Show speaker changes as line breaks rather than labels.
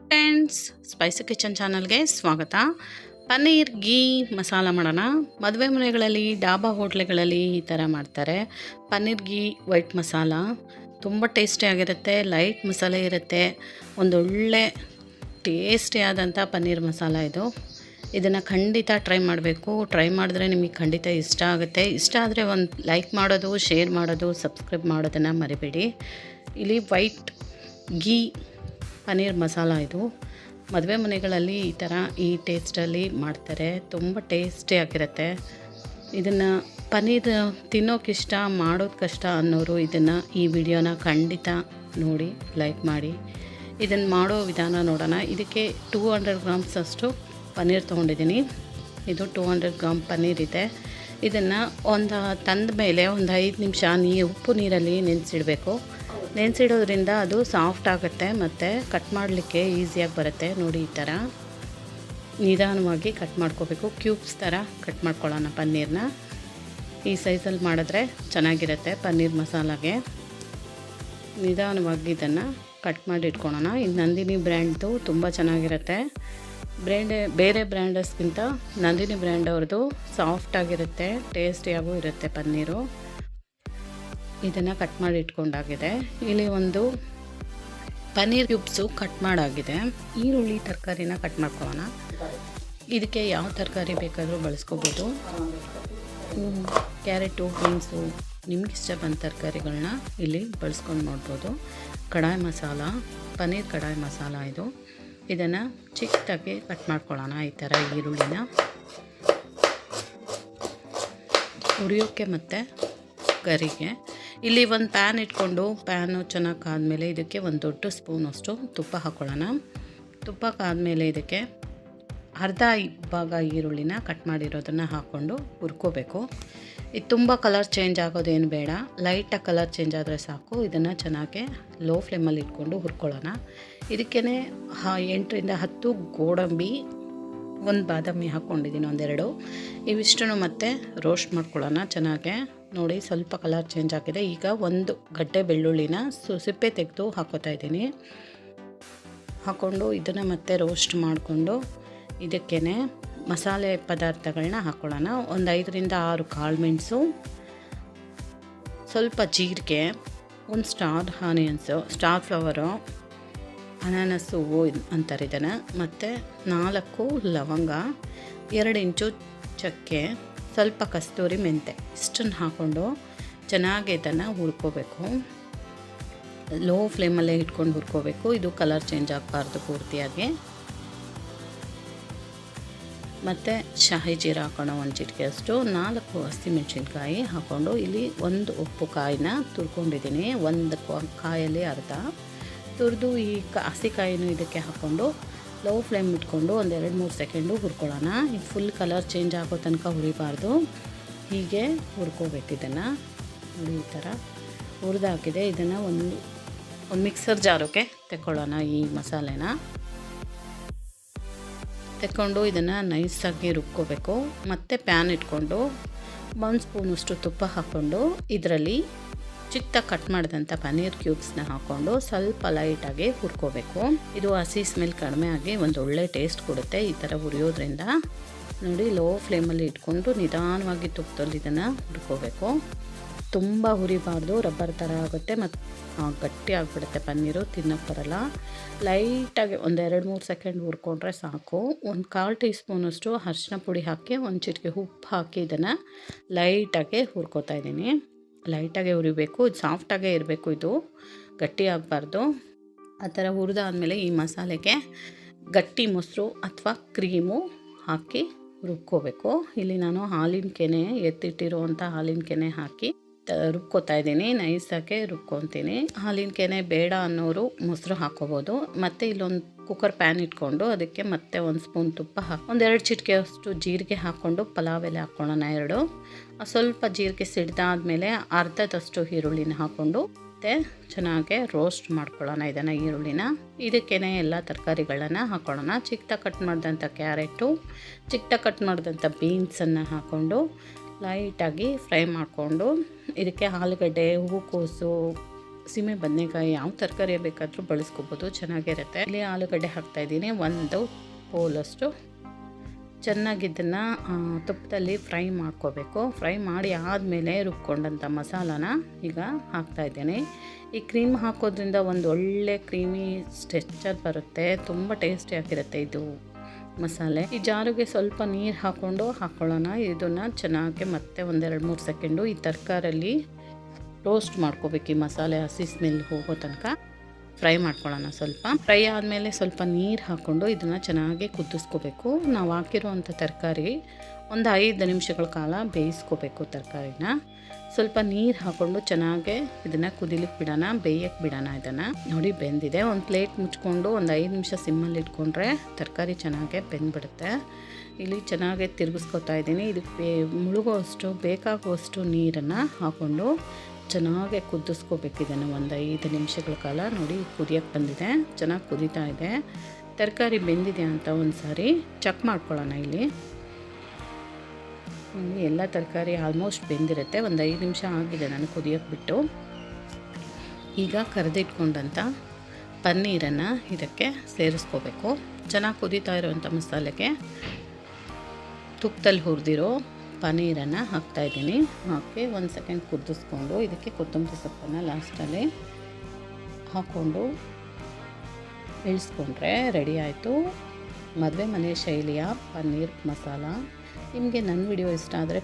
Friends, spicy kitchen ಚಾನಲ್ಗೆ ಸ್ವಾಗತ. ಪನ್ನೀರ್ ಗೀ ಮಸಾಲ ಮಾಡೋಣ. ಮದುವೆ ಮನೆಗಳಲ್ಲಿ, ಡಾಬಾ ಹೋಟ್ಲುಗಳಲ್ಲಿ ಈ ಥರ ಮಾಡ್ತಾರೆ. ಪನ್ನೀರ್ ಗೀ ವೈಟ್ ಮಸಾಲ ತುಂಬ ಟೇಸ್ಟಿಯಾಗಿರುತ್ತೆ. ಲೈಟ್ ಮಸಾಲೆ ಇರುತ್ತೆ. ಒಂದೊಳ್ಳೆ ಟೇಸ್ಟಿಯಾದಂಥ ಪನ್ನೀರ್ ಮಸಾಲ ಇದು. ಇದನ್ನು ಖಂಡಿತ ಟ್ರೈ ಮಾಡಬೇಕು. ಟ್ರೈ ಮಾಡಿದ್ರೆ ನಿಮಗೆ ಖಂಡಿತ ಇಷ್ಟ ಆಗುತ್ತೆ. ಇಷ್ಟ ಆದರೆ ಒಂದು ಲೈಕ್ ಮಾಡೋದು, ಶೇರ್ ಮಾಡೋದು, ಸಬ್ಸ್ಕ್ರೈಬ್ ಮಾಡೋದನ್ನು ಮರಿಬೇಡಿ. ಇಲ್ಲಿ ವೈಟ್ ಗೀ ಪನ್ನೀರ್ ಮಸಾಲ ಇದು. ಮದುವೆ ಮನೆಗಳಲ್ಲಿ ಈ ಥರ ಈ ಟೇಸ್ಟಲ್ಲಿ ಮಾಡ್ತಾರೆ. ತುಂಬ ಟೇಸ್ಟಿಯಾಗಿರುತ್ತೆ. ಇದನ್ನು ಪನ್ನೀರ್ ತಿನ್ನೋಕ್ಕಿಷ್ಟ, ಮಾಡೋದು ಕಷ್ಟ ಅನ್ನೋರು ಇದನ್ನು ಈ ವಿಡಿಯೋನ ಖಂಡಿತ ನೋಡಿ ಲೈಕ್ ಮಾಡಿ. ಇದನ್ನು ಮಾಡೋ ವಿಧಾನ ನೋಡೋಣ. ಇದಕ್ಕೆ 200 ಗ್ರಾಮ್ಸ್ ಅಷ್ಟು ಪನ್ನೀರ್ ತೊಗೊಂಡಿದ್ದೀನಿ. ಇದು 200 ಗ್ರಾಮ್ ಪನ್ನೀರ್ ಇದೆ. ಇದನ್ನು ತಂದ ಮೇಲೆ ಒಂದು 5 ನಿಮಿಷ ಉಪ್ಪು ನೀರಲ್ಲಿ ನೆನೆಸಿಡಬೇಕು. ನೆನೆಸಿಡೋದ್ರಿಂದ ಅದು ಸಾಫ್ಟ್ ಆಗುತ್ತೆ ಮತ್ತು ಕಟ್ ಮಾಡಲಿಕ್ಕೆ ಈಸಿಯಾಗಿ ಬರುತ್ತೆ. ನೋಡಿ, ಈ ಥರ ನಿಧಾನವಾಗಿ ಕಟ್ ಮಾಡ್ಕೋಬೇಕು. ಕ್ಯೂಬ್ಸ್ ಥರ ಕಟ್ ಮಾಡ್ಕೊಳ್ಳೋಣ ಪನ್ನೀರನ್ನ. ಈ ಸೈಜಲ್ಲಿ ಮಾಡಿದ್ರೆ ಚೆನ್ನಾಗಿರುತ್ತೆ ಪನ್ನೀರ್ ಮಸಾಲಾಗೆ. ನಿಧಾನವಾಗಿ ಇದನ್ನು ಕಟ್ ಮಾಡಿ ಇಟ್ಕೊಳ್ಳೋಣ. ಇದು ನಂದಿನಿ ಬ್ರ್ಯಾಂಡ್ದು ತುಂಬ ಚೆನ್ನಾಗಿರುತ್ತೆ. ಬೇರೆ ಬ್ರ್ಯಾಂಡಸ್ಗಿಂತ ನಂದಿನಿ ಬ್ರ್ಯಾಂಡ್ ಅವ್ರದ್ದು ಸಾಫ್ಟಾಗಿರುತ್ತೆ, ಟೇಸ್ಟಿಯಾಗೂ ಇರುತ್ತೆ ಪನ್ನೀರು. ಇದನ್ನು ಕಟ್ ಮಾಡಿ ಇಟ್ಕೊಂಡಾಗಿದೆ. ಇಲ್ಲಿ ಒಂದು ಪನ್ನೀರ್ ಕ್ಯೂಬ್ಸು ಕಟ್ ಮಾಡಾಗಿದೆ. ಈರುಳ್ಳಿ ತರಕಾರಿನ ಕಟ್ ಮಾಡ್ಕೊಳ್ಳೋಣ. ಇದಕ್ಕೆ ಯಾವ ತರಕಾರಿ ಬೇಕಾದರೂ ಬಳಸ್ಕೋಬೋದು. ಕ್ಯಾರೆಟು, ಬೀನ್ಸು, ನಿಮಗಿಷ್ಟ ಬಂದ ತರಕಾರಿಗಳನ್ನ ಇಲ್ಲಿ ಬಳಸ್ಕೊಂಡು ನೋಡ್ಬೋದು. ಕಡಾಯಿ ಮಸಾಲ, ಪನ್ನೀರ್ ಕಡಾಯಿ ಮಸಾಲ ಇದು. ಇದನ್ನು ಚಿಕ್ಕದಾಗಿ ಕಟ್ ಮಾಡ್ಕೊಳ್ಳೋಣ. ಈ ಥರ ಈರುಳ್ಳಿನ ಹುರಿಯೋಕ್ಕೆ ಮತ್ತು ಗರಿಗೆ. ಇಲ್ಲಿ ಒಂದು ಪ್ಯಾನ್ ಇಟ್ಕೊಂಡು, ಪ್ಯಾನು ಚೆನ್ನಾಗಿ ಕಾದ್ಮೇಲೆ ಇದಕ್ಕೆ ಒಂದು ದೊಡ್ಡ ಸ್ಪೂನಷ್ಟು ತುಪ್ಪ ಹಾಕ್ಕೊಳ್ಳೋಣ. ತುಪ್ಪ ಕಾದ್ಮೇಲೆ ಇದಕ್ಕೆ ಅರ್ಧ ಭಾಗ ಈರುಳ್ಳಿನ ಕಟ್ ಮಾಡಿರೋದನ್ನು ಹಾಕ್ಕೊಂಡು ಹುರ್ಕೋಬೇಕು. ಇದು ತುಂಬ ಕಲರ್ ಚೇಂಜ್ ಆಗೋದೇನು ಬೇಡ, ಲೈಟಾಗಿ ಕಲರ್ ಚೇಂಜ್ ಆದರೆ ಸಾಕು. ಇದನ್ನು ಚೆನ್ನಾಗಿ ಲೋ ಫ್ಲೇಮಲ್ಲಿ ಇಟ್ಕೊಂಡು ಹುರ್ಕೊಳ್ಳೋಣ. ಇದಕ್ಕೇ 8ರಿಂದ 10 ಗೋಡಂಬಿ, ಒಂದು ಬಾದಾಮಿ ಹಾಕ್ಕೊಂಡಿದ್ದೀನಿ, ಒಂದೆರಡು. ಇವಿಷ್ಟನ್ನು ಮತ್ತೆ ರೋಸ್ಟ್ ಮಾಡ್ಕೊಳ್ಳೋಣ ಚೆನ್ನಾಗೆ. ನೋಡಿ, ಸ್ವಲ್ಪ ಕಲರ್ ಚೇಂಜ್ ಆಗಿದೆ. ಈಗ ಒಂದು ಗಡ್ಡೆ ಬೆಳ್ಳುಳ್ಳಿನ ಸಿಪ್ಪೆ ತೆಗೆದು ಹಾಕೋತಾ ಇದ್ದೀನಿ. ಹಾಕ್ಕೊಂಡು ಇದನ್ನು ಮತ್ತೆ ರೋಸ್ಟ್ ಮಾಡಿಕೊಂಡು ಇದಕ್ಕೇ ಮಸಾಲೆ ಪದಾರ್ಥಗಳನ್ನ ಹಾಕ್ಕೊಳ್ಳೋಣ. ಒಂದು 5ರಿಂದ 6 ಕಾಳು ಮೆಣಸು, ಸ್ವಲ್ಪ ಜೀರಿಗೆ, ಒಂದು ಸ್ಟಾರ್ ಆನಿಯನ್ಸು, ಸ್ಟಾರ್ ಫ್ಲವರು, ಅನಾನಸ್ ಹೂವು ಅಂತಾರೆ ಇದನ್ನು, ಮತ್ತು 4 ಲವಂಗ, 2 ಇಂಚು ಚಕ್ಕೆ, ಸ್ವಲ್ಪ ಕಸ್ತೂರಿ ಮೆಂತೆ, ಇಷ್ಟನ್ನು ಹಾಕ್ಕೊಂಡು ಚೆನ್ನಾಗಿ ಇದನ್ನು ಹುರ್ಕೋಬೇಕು. ಲೋ ಫ್ಲೇಮಲ್ಲೇ ಇಟ್ಕೊಂಡು ಹುರ್ಕೋಬೇಕು. ಇದು ಕಲರ್ ಚೇಂಜ್ ಆಗಬಾರ್ದು ಪೂರ್ತಿಯಾಗಿ. ಮತ್ತು ಶಾಹಿ ಜೀರ ಹಾಕೋಣ, ಒಂದು ಚಿಟಿಕೆಯಷ್ಟು. 4 ಹಸಿಮೆಣಸಿನ್ಕಾಯಿ ಹಾಕ್ಕೊಂಡು ಇಲ್ಲಿ ಒಂದು ಉಪ್ಪು ಕಾಯಿನ ತುರ್ಕೊಂಡಿದ್ದೀನಿ. ಒಂದು ಕಾಯಲ್ಲಿ ಅರ್ಧ ತುರಿದು ಈ ಹಸಿಕಾಯಿನೂ ಇದಕ್ಕೆ ಹಾಕ್ಕೊಂಡು ಲೋ ಫ್ಲೇಮ್ ಇಟ್ಕೊಂಡು ಒಂದು 2-3 ಸೆಕೆಂಡು ಹುರ್ಕೊಳ್ಳೋಣ. ಇದು ಫುಲ್ ಕಲರ್ ಚೇಂಜ್ ಆಗೋ ತನಕ ಹುರಿಬಾರ್ದು, ಹೀಗೆ ಹುರ್ಕೋಬೇಕು. ಇದನ್ನು ನೋಡಿ, ಈ ಥರ ಹುರಿದಾಕಿದೆ. ಇದನ್ನು ಒಂದು ಮಿಕ್ಸರ್ ಜಾರಕ್ಕೆ ತೆಕ್ಕೊಳ್ಳೋಣ. ಈ ಮಸಾಲೆನ ತೆಕ್ಕೊಂಡು ಇದನ್ನು ನೈಸಾಗಿ ರುಬ್ಕೋಬೇಕು. ಮತ್ತು ಪ್ಯಾನ್ ಇಟ್ಕೊಂಡು 1 ಸ್ಪೂನಷ್ಟು ತುಪ್ಪ ಹಾಕ್ಕೊಂಡು ಇದರಲ್ಲಿ ಚಿಕ್ಕದಾಗಿ ಕಟ್ ಮಾಡಿದಂಥ ಪನ್ನೀರ್ ಕ್ಯೂಬ್ಸ್ನ ಹಾಕ್ಕೊಂಡು ಸ್ವಲ್ಪ ಲೈಟಾಗಿ ಹುರ್ಕೋಬೇಕು. ಇದು ಹಸಿ ಸ್ಮೆಲ್ ಕಡಿಮೆ ಆಗಿ ಒಂದು ಒಳ್ಳೆ ಟೇಸ್ಟ್ ಕೊಡುತ್ತೆ ಈ ಥರ ಹುರಿಯೋದ್ರಿಂದ. ನೋಡಿ, ಲೋ ಫ್ಲೇಮಲ್ಲಿ ಇಟ್ಕೊಂಡು ನಿಧಾನವಾಗಿ ತುಪ್ಪದಲ್ಲಿ ಇದನ್ನು ಹುರ್ಕೋಬೇಕು. ತುಂಬ ಹುರಿಬಾರ್ದು, ರಬ್ಬರ್ ಥರ ಆಗುತ್ತೆ ಮತ್ತು ಗಟ್ಟಿ ಆಗಿಬಿಡುತ್ತೆ ಪನ್ನೀರು, ತಿನ್ನೋಕ್ಕೆ ಬರಲ್ಲ. ಲೈಟಾಗಿ ಒಂದು 2-3 ಸೆಕೆಂಡ್ ಹುರ್ಕೊಂಡ್ರೆ ಸಾಕು. ಒಂದು 1/4 ಟೀ ಸ್ಪೂನಷ್ಟು ಅರಿಶಿನ ಪುಡಿ ಹಾಕಿ, ಒಂದು ಚಿಟಿಕೆ ಉಪ್ಪು ಹಾಕಿ ಇದನ್ನು ಲೈಟಾಗಿ ಹುರ್ಕೋತಾ ಇದ್ದೀನಿ. ಲೈಟಾಗೆ ಹುರಿಬೇಕು. ಇದು ಸಾಫ್ಟಾಗೇ ಇರಬೇಕು, ಇದು ಗಟ್ಟಿ ಆಗಬಾರ್ದು. ಆ ಥರ ಹುರಿದಾದ್ಮೇಲೆ ಈ ಮಸಾಲೆಗೆ ಗಟ್ಟಿ ಮೊಸರು ಅಥವಾ ಕ್ರೀಮು ಹಾಕಿ ರುಬ್ಕೋಬೇಕು. ಇಲ್ಲಿ ನಾನು ಹಾಲಿನ ಕೆನೆ, ಎತ್ತಿಟ್ಟಿರುವಂಥ ಹಾಲಿನ ಕೆನೆ ಹಾಕಿ ರುಬ್ಕೋತಾ ಇದ್ದೀನಿ. ನೈಸಾಗೆ ರುಬ್ಕೊತೀನಿ. ಹಾಲಿನ ಕೆನೆ ಬೇಡ ಅನ್ನೋರು ಮೊಸರು ಹಾಕ್ಕೋಬೋದು. ಮತ್ತು ಇಲ್ಲೊಂದು ಕುಕ್ಕರ್ ಪ್ಯಾನ್ ಇಟ್ಕೊಂಡು ಅದಕ್ಕೆ ಮತ್ತೆ 1 ಸ್ಪೂನ್ ತುಪ್ಪ ಹಾಕಿ, ಒಂದು 2 ಚಿಟಿಕೆಯಷ್ಟು ಜೀರಿಗೆ ಹಾಕ್ಕೊಂಡು ಪಲಾವ್ ಎಲೆ ಹಾಕ್ಕೊಳ್ಳೋಣ 2. ಸ್ವಲ್ಪ ಜೀರಿಗೆ ಸಿಡ್ದಾದ್ಮೇಲೆ ಅರ್ಧದಷ್ಟು ಈರುಳ್ಳಿನ ಹಾಕ್ಕೊಂಡು ಮತ್ತು ಚೆನ್ನಾಗಿ ರೋಸ್ಟ್ ಮಾಡ್ಕೊಳ್ಳೋಣ ಇದನ್ನು, ಈರುಳ್ಳಿನ. ಇದಕ್ಕೇ ಎಲ್ಲ ತರಕಾರಿಗಳನ್ನು ಹಾಕ್ಕೊಳ್ಳೋಣ. ಚಿಕ್ಕದಾಗಿ ಕಟ್ ಮಾಡಿದಂಥ ಕ್ಯಾರೆಟು, ಚಿಕ್ಕದಾಗಿ ಕಟ್ ಮಾಡಿದಂಥ ಬೀನ್ಸನ್ನು ಹಾಕ್ಕೊಂಡು ಲೈಟಾಗಿ ಫ್ರೈ ಮಾಡಿಕೊಂಡು ಇದಕ್ಕೆ ಆಲೂಗಡ್ಡೆ, ಹೂಕೋಸು, ಸೀಮೆ ಬದನೆಕಾಯಿ ಯಾವ ತರಕಾರಿ ಬೇಕಾದರೂ ಬಳಸ್ಕೋಬೋದು, ಚೆನ್ನಾಗಿರುತ್ತೆ. ಇಲ್ಲಿ ಆಲೂಗಡ್ಡೆ ಹಾಕ್ತಾಯಿದ್ದೀನಿ, ಒಂದು ಪೋಲಷ್ಟು. ಚೆನ್ನಾಗಿ ಇದನ್ನು ತುಪ್ಪದಲ್ಲಿ ಫ್ರೈ ಮಾಡ್ಕೋಬೇಕು. ಫ್ರೈ ಮಾಡಿ ಆದಮೇಲೆ ರುಬ್ಕೊಂಡಂಥ ಮಸಾಲಾನ ಈಗ ಹಾಕ್ತಾಯಿದ್ದೀನಿ. ಈ ಕ್ರೀಮ್ ಹಾಕೋದ್ರಿಂದ ಒಂದು ಒಳ್ಳೆ ಕ್ರೀಮಿ ಸ್ಟ್ರೆಚರ್ ಬರುತ್ತೆ, ತುಂಬ ಟೇಸ್ಟಿಯಾಗಿರುತ್ತೆ ಇದು ಮಸಾಲೆ. ಈ ಜಾರಿಗೆ ಸ್ವಲ್ಪ ನೀರು ಹಾಕ್ಕೊಳ್ಳೋಣ. ಇದನ್ನು ಚೆನ್ನಾಗಿ ಮತ್ತೆ 1-2-3 ಸೆಕೆಂಡು ಈ ತರಕಾರಿಯಲ್ಲಿ ರೋಸ್ಟ್ ಮಾಡ್ಕೋಬೇಕು. ಈ ಮಸಾಲೆ ಹಸಿ ಸ್ಮೆಲ್ ಹೋಗೋ ತನಕ ಫ್ರೈ ಮಾಡ್ಕೊಳ್ಳೋಣ. ಸ್ವಲ್ಪ ಫ್ರೈ ಆದಮೇಲೆ ಸ್ವಲ್ಪ ನೀರು ಹಾಕ್ಕೊಂಡು ಇದನ್ನು ಚೆನ್ನಾಗಿ ಕುದಿಸ್ಕೋಬೇಕು. ನಾವು ಹಾಕಿರೋವಂಥ ತರಕಾರಿ ಒಂದು 5 ನಿಮಿಷಗಳ ಕಾಲ ಬೇಯಿಸ್ಕೋಬೇಕು. ತರಕಾರಿನ ಸ್ವಲ್ಪ ನೀರು ಹಾಕ್ಕೊಂಡು ಚೆನ್ನಾಗಿ ಇದನ್ನು ಕುದಿಲಿಕ್ಕೆ ಬಿಡೋಣ, ಬೇಯಕ್ಕೆ ಬಿಡೋಣ. ಇದನ್ನು ನೋಡಿ ಬೆಂದಿದೆ. ಒಂದು ಪ್ಲೇಟ್ ಮುಚ್ಕೊಂಡು ಒಂದು 5 ನಿಮಿಷ ಸಿಮ್ಮಲ್ಲಿ ಇಟ್ಕೊಂಡ್ರೆ ತರಕಾರಿ ಚೆನ್ನಾಗೆ ಬೆಂದ್ಬಿಡುತ್ತೆ. ಇಲ್ಲಿ ಚೆನ್ನಾಗಿ ತಿರುಗಿಸ್ಕೊತಾ ಇದ್ದೀನಿ. ಇದಕ್ಕೆ ಮುಳುಗುವಷ್ಟು ಬೇಕಾಗುವಷ್ಟು ನೀರನ್ನು ಹಾಕ್ಕೊಂಡು ಚೆನ್ನಾಗಿ ಕುದಿಸ್ಕೋಬೇಕು. ಇದನ್ನು ಒಂದು 5 ನಿಮಿಷಗಳ ಕಾಲ. ನೋಡಿ ಕುದಿಯೋಕ್ಕೆ ಬಂದಿದೆ, ಚೆನ್ನಾಗಿ ಕುದೀತಾ ಇದೆ. ತರಕಾರಿ ಬೆಂದಿದೆ ಅಂತ ಒಂದು ಸಾರಿ ಚೆಕ್ ಮಾಡ್ಕೊಳ್ಳೋಣ. ಇಲ್ಲಿ ಎಲ್ಲ ತರಕಾರಿ ಆಲ್ಮೋಸ್ಟ್ ಬೆಂದಿರುತ್ತೆ. ಒಂದು 5 ನಿಮಿಷ ಆಗಿದೆ ನಾನು ಕುದಿಯೋಕ್ಕೆ ಬಿಟ್ಟು. ಈಗ ಕರೆದಿಟ್ಕೊಂಡಂಥ ಪನ್ನೀರನ್ನು ಇದಕ್ಕೆ ಸೇರಿಸ್ಕೋಬೇಕು. ಚೆನ್ನಾಗಿ ಕುದೀತಾ ಇರೋವಂಥ ಮಸಾಲೆಗೆ ತುಪ್ಪದಲ್ಲಿ ಹುರಿದಿರೋ ಪನ್ನೀರನ್ನು ಹಾಕ್ತಾಯಿದ್ದೀನಿ. ಹಾಕಿ 1 ಸೆಕೆಂಡ್ ಕುದಿಸ್ಕೊಂಡು ಇದಕ್ಕೆ ಕೊತ್ತಂಬರಿ ಸೊಪ್ಪನ್ನು ಲಾಸ್ಟಲ್ಲಿ ಹಾಕ್ಕೊಂಡು ಇಳಿಸ್ಕೊಂಡ್ರೆ ರೆಡಿ ಆಯಿತು ಮದುವೆ ಮನೆ ಶೈಲಿಯ ಪನ್ನೀರ್ ಮಸಾಲ. ನಿಮಗೆ ನನ್ನ ವಿಡಿಯೋ ಇಷ್ಟ ಆದರೆ